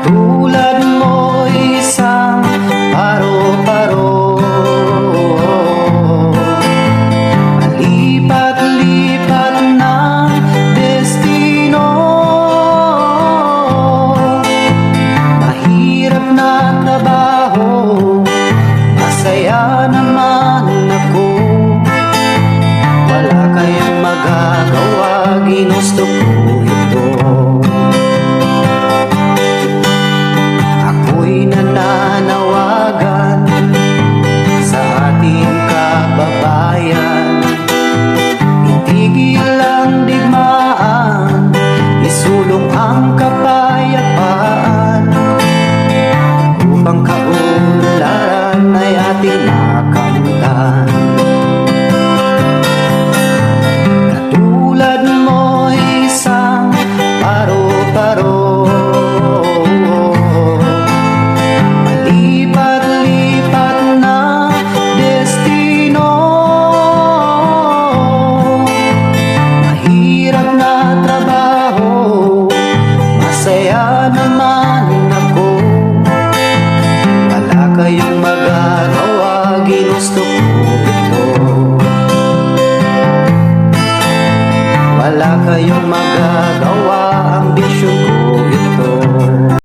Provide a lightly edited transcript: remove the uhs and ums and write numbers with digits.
Tulad mo isang paro-paro, palipat-lipat ng destino. Mahirap na trabaho, masaya naman ako. Wala kayang magagawa, ginusto ko ito. Ako'y nananawagan sa ating kababayan, itigil ang digmaan, isulong ang kapayapaan, upang kaunlaran ay ating makamtan. Katulad mo isang paro-paro, palipat-lipat na destino. Mahirap na trabaho, masaya naman